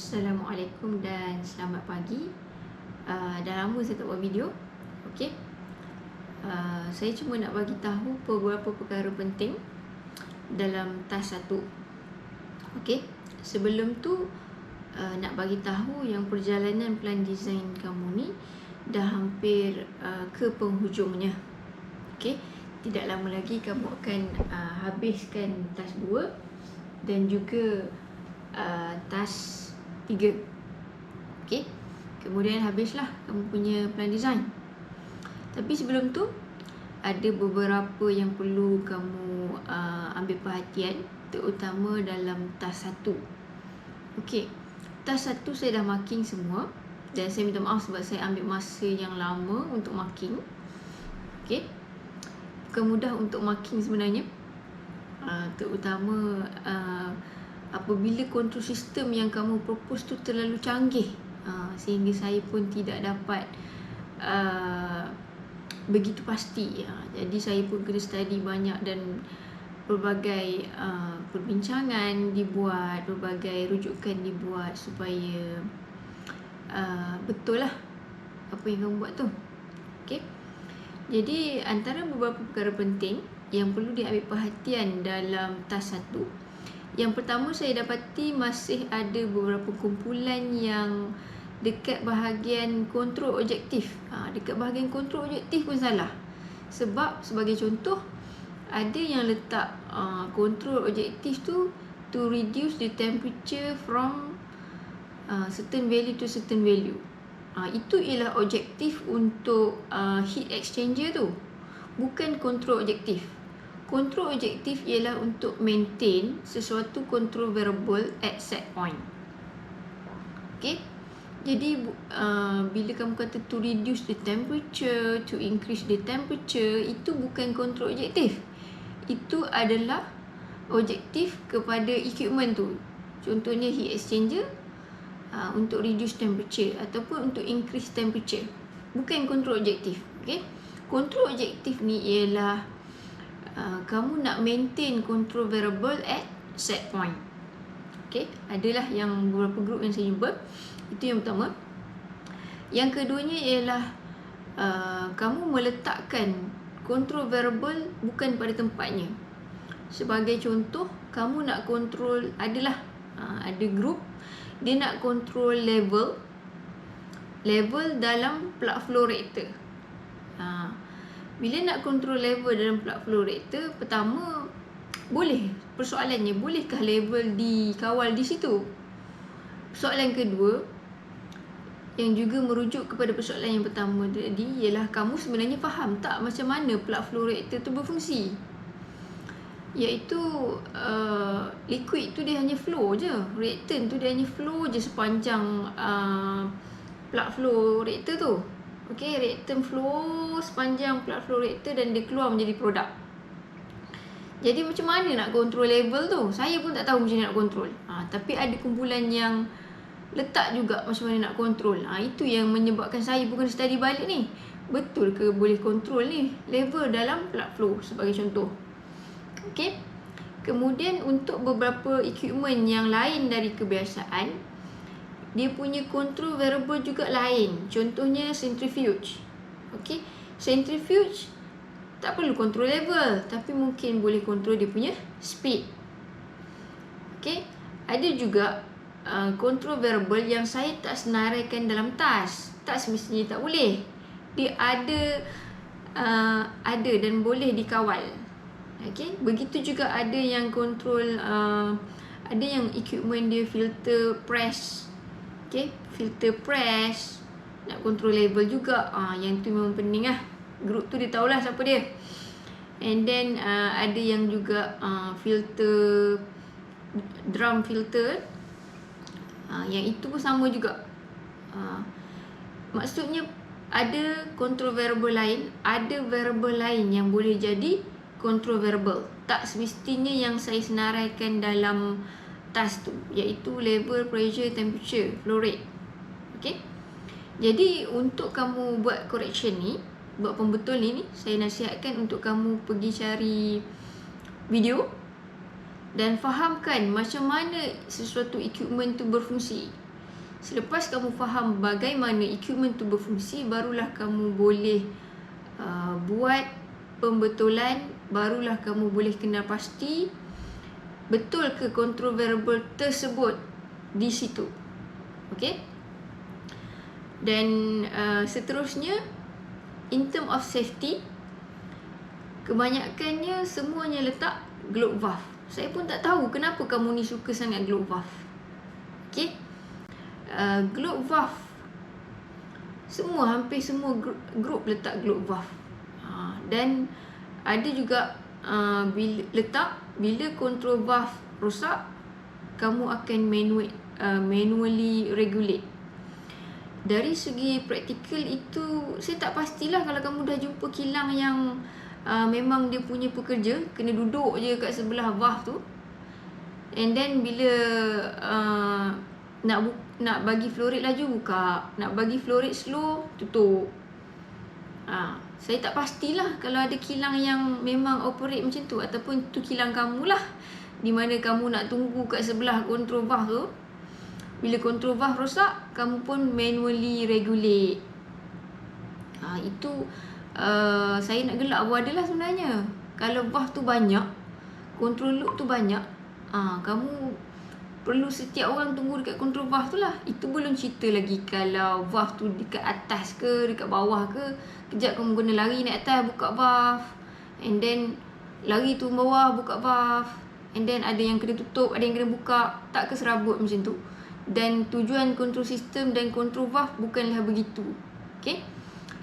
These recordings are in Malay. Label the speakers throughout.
Speaker 1: Assalamualaikum dan selamat pagi. Dah lama saya tak buat video. Okey. Saya cuma nak bagi tahu beberapa perkara penting dalam task 1. Okey. Sebelum tu nak bagi tahu yang perjalanan plan design kamu ni dah hampir ke penghujungnya. Okey. Tidak lama lagi kamu akan habiskan task 2 dan juga task 3. Okey. Kemudian habislah kamu punya plan design. Tapi sebelum tu ada beberapa yang perlu kamu ambil perhatian, terutama dalam task 1. Okey. Task 1 saya dah marking semua dan saya minta maaf sebab saya ambil masa yang lama untuk marking. Okey. Bukan mudah untuk marking sebenarnya. Terutama apabila kontrol sistem yang kamu propose tu terlalu canggih, sehingga saya pun tidak dapat begitu pasti. Jadi saya pun kena study banyak dan berbagai perbincangan dibuat, berbagai rujukan dibuat supaya betul lah apa yang kamu buat tu. Okay. Jadi antara beberapa perkara penting yang perlu diambil perhatian dalam task 1, yang pertama, saya dapati masih ada beberapa kumpulan yang dekat bahagian kontrol objektif. Dekat bahagian kontrol objektif pun salah. Sebab sebagai contoh, ada yang letak kontrol objektif tu to reduce the temperature from certain value to certain value. Itu ialah objektif untuk heat exchanger tu, bukan kontrol objektif. Kontrol objektif ialah untuk maintain sesuatu control variable at set point. Okay. Jadi bila kamu kata to reduce the temperature, to increase the temperature, itu bukan kontrol objektif. Itu adalah objektif kepada equipment tu. Contohnya heat exchanger untuk reduce temperature ataupun untuk increase temperature. Bukan kontrol objektif. Okay. Kontrol objektif ni ialah kamu nak maintain control variable at set point. Okay. Adalah yang beberapa group yang saya jumpa. Itu yang pertama. Yang keduanya ialah kamu meletakkan control variable bukan pada tempatnya. Sebagai contoh, kamu nak control, ada group dia nak control level dalam plug flow reactor. Bila nak control level dalam plug flow reactor, pertama, boleh. Persoalannya, bolehkah level dikawal di situ? Soalan kedua, yang juga merujuk kepada persoalan yang pertama tadi, ialah kamu sebenarnya faham tak macam mana plug flow reactor tu berfungsi? Iaitu liquid tu dia hanya flow je, reactant tu dia hanya flow je sepanjang plug flow reactor tu. Okay, reactant flow sepanjang plug flow reactor dan dia keluar menjadi produk. Jadi macam mana nak control level tu? Saya pun tak tahu macam mana nak control. Tapi ada kumpulan yang letak juga macam mana nak control. Itu yang menyebabkan saya pun kena study balik ni. Betul ke boleh control ni level dalam plug flow sebagai contoh. Okay. Kemudian untuk beberapa equipment yang lain dari kebiasaan, dia punya control variable juga lain. Contohnya centrifuge. Okay. Centrifuge tak perlu control level, tapi mungkin boleh control dia punya speed. Okay. Ada juga control variable yang saya tak senaraikan dalam task. Tak semestinya tak boleh. Dia ada dan boleh dikawal. Okay. Begitu juga ada yang control, ada yang equipment dia filter press. Okay. Filter press nak control level juga. Yang tu memang penting lah. Group tu dia tahulah siapa dia. And then ada yang juga filter, drum filter. Yang itu pun sama juga. Maksudnya ada control variable lain, ada variable lain yang boleh jadi control variable. Tak semestinya yang saya senaraikan dalam task tu, iaitu level, pressure, temperature, flow rate. Okay. Jadi untuk kamu buat correction ni, buat pembetul ni, saya nasihatkan untuk kamu pergi cari video dan fahamkan macam mana sesuatu equipment tu berfungsi. Selepas kamu faham bagaimana equipment tu berfungsi, barulah kamu boleh buat pembetulan, barulah kamu boleh kenal pasti betul ke control variable tersebut di situ. Okey? Dan seterusnya, in term of safety, kebanyakannya semuanya letak globe valve. Saya pun tak tahu kenapa kamu ni suka sangat globe valve. Okey? Globe valve, hampir semua group letak globe valve. Dan ada juga bila control valve rosak, kamu akan manually regulate. Dari segi praktikal itu, saya tak pastilah kalau kamu dah jumpa kilang yang memang dia punya pekerja kena duduk je kat sebelah valve tu, and then bila nak bagi flow rate laju, buka. Nak bagi flow rate slow, tutup. Saya tak pastilah kalau ada kilang yang memang operate macam tu, ataupun tu kilang kamu lah, di mana kamu nak tunggu kat sebelah control valve tu. Bila control valve rosak, kamu pun manually regulate. Itu saya nak gelak pun adalah sebenarnya. Kalau valve tu banyak, control loop tu banyak, kamu perlu setiap orang tunggu dekat control valve tu lah. Itu belum cerita lagi kalau valve tu dekat atas ke, dekat bawah ke. Kejap kamu kena lari naik atas, buka valve, and then lari turun bawah, buka valve, and then ada yang kena tutup, ada yang kena buka. Tak keserabut macam tu. Dan tujuan control system dan control valve bukanlah begitu. Okay?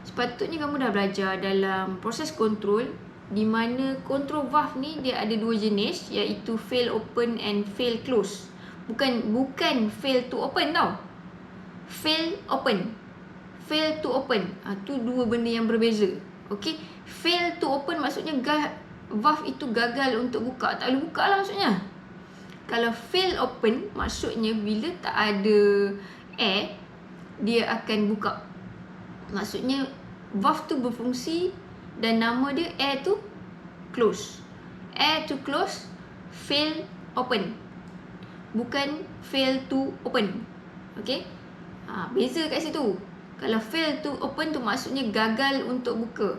Speaker 1: Sepatutnya kamu dah belajar dalam proses control, di mana control valve ni dia ada dua jenis, iaitu fail open and fail close. Bukan fail to open tau. Fail open, fail to open, tu dua benda yang berbeza. Okay? Fail to open maksudnya valve itu gagal untuk buka, tak boleh buka lah maksudnya. Kalau fail open maksudnya bila tak ada air, dia akan buka. Maksudnya valve tu berfungsi dan nama dia air to close. Air to close, fail open, bukan fail to open. Okay? Beza kat situ. Kalau fail to open tu maksudnya gagal untuk buka,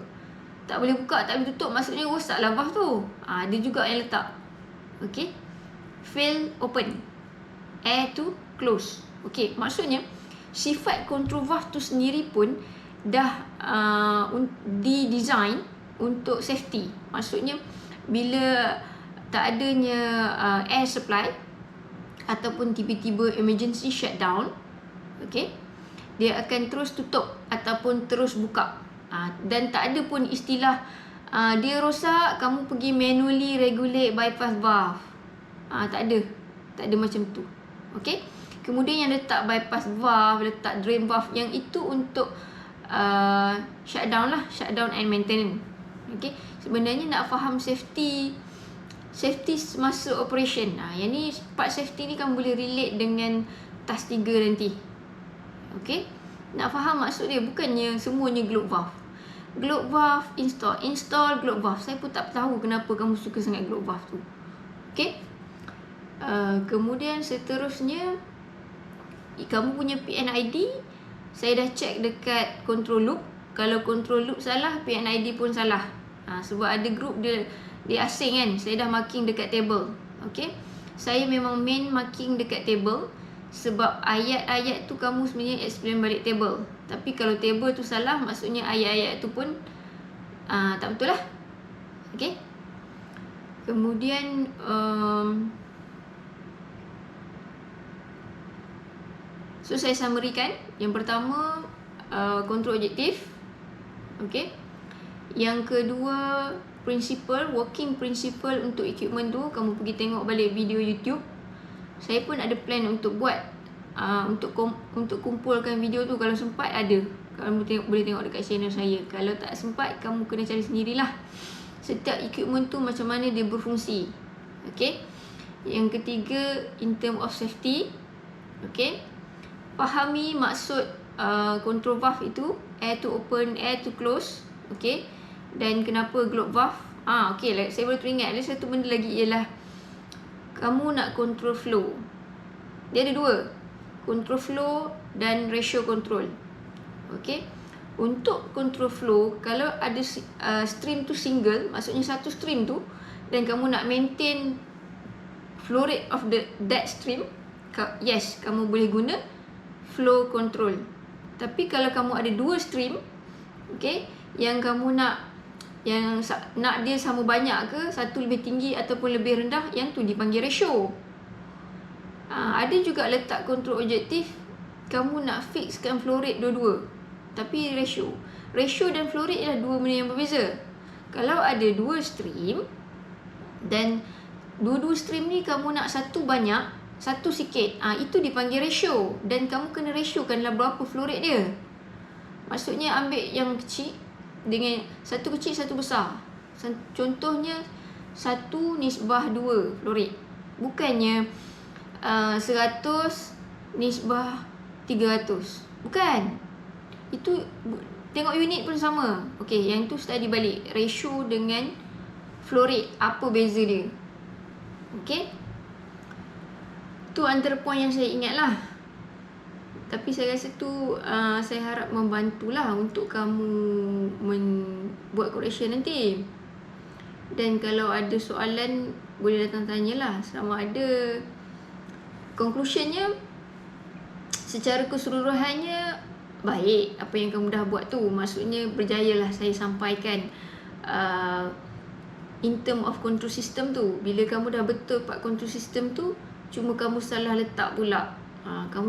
Speaker 1: tak boleh buka, tak boleh tutup, maksudnya rosaklah valve tu. Dia juga yang letak. Okay? Fail open, air to close. Okay, maksudnya sifat control valve tu sendiri pun dah didesign untuk safety. Maksudnya bila tak adanya air supply ataupun tiba-tiba emergency shutdown, okay, dia akan terus tutup ataupun terus buka. Dan tak ada pun istilah dia rosak, kamu pergi manually regulate bypass valve. Tak ada macam tu. Okay. Kemudian yang letak bypass valve, letak drain valve, yang itu untuk shutdown lah, shutdown and maintenance. Okay. Sebenarnya nak faham safety masa operation, yang ni part safety ni kamu boleh relate dengan task 3 nanti. Okay. Nak faham maksud dia, bukannya semuanya globe valve. Globe valve install globe valve. Saya pun tak tahu kenapa kamu suka sangat globe valve tu. Okay. Kemudian seterusnya, kamu punya PNID, saya dah check dekat control loop. Kalau control loop salah, PNID pun salah. Sebab ada group dia asing kan. Saya dah marking dekat table. Okay. Saya memang main marking dekat table, sebab ayat-ayat tu kamu sebenarnya explain balik table. Tapi kalau table tu salah, maksudnya ayat-ayat tu pun tak betul lah. Okay. Kemudian so saya summary-kan. Yang pertama, control objektif. Okay. Yang kedua, working principle untuk equipment tu. Kamu pergi tengok balik video YouTube. Saya pun ada plan untuk buat, untuk kumpulkan video tu. Kalau sempat ada, kamu boleh tengok dekat channel saya. Kalau tak sempat, kamu kena cari sendirilah setiap equipment tu macam mana dia berfungsi. Okay. Yang ketiga, in term of safety. Okay. Fahami maksud control valve itu, air to open, air to close. Okay. Dan kenapa globe valve. Okay, saya boleh teringat ada satu benda lagi, ialah kamu nak control flow. Dia ada dua. control flow dan ratio control. Okey. Untuk control flow, kalau ada stream tu single, maksudnya satu stream tu, dan kamu nak maintain flow rate of that stream, yes, kamu boleh guna flow control. Tapi kalau kamu ada dua stream, okey, yang kamu nak dia sama banyak ke, satu lebih tinggi ataupun lebih rendah, yang tu dipanggil ratio. Ada juga letak kontrol objektif, kamu nak fixkan flow rate dua-dua, tapi ratio dan flow rate ialah dua benda yang berbeza. Kalau ada dua stream dan dua-dua stream ni kamu nak satu banyak, satu sikit, itu dipanggil ratio, dan kamu kena ratiokanlah berapa flow rate dia. Maksudnya ambil yang kecil dengan satu kecil satu besar. Contohnya 1:2 flow rate. Bukannya 100:300. Bukan. Itu tengok unit pun sama. Okey, yang tu study balik ratio dengan flow rate, apa beza dia. Okey. Tu antara poin yang saya ingat lah. Tapi saya rasa tu saya harap membantulah untuk kamu buat correction nanti. Dan kalau ada soalan, boleh datang tanyalah. Sama ada conclusionnya, secara keseluruhannya baik apa yang kamu dah buat tu. Maksudnya berjayalah saya sampaikan in term of control system tu. Bila kamu dah betul part control system tu, cuma kamu salah letak pula. Kamu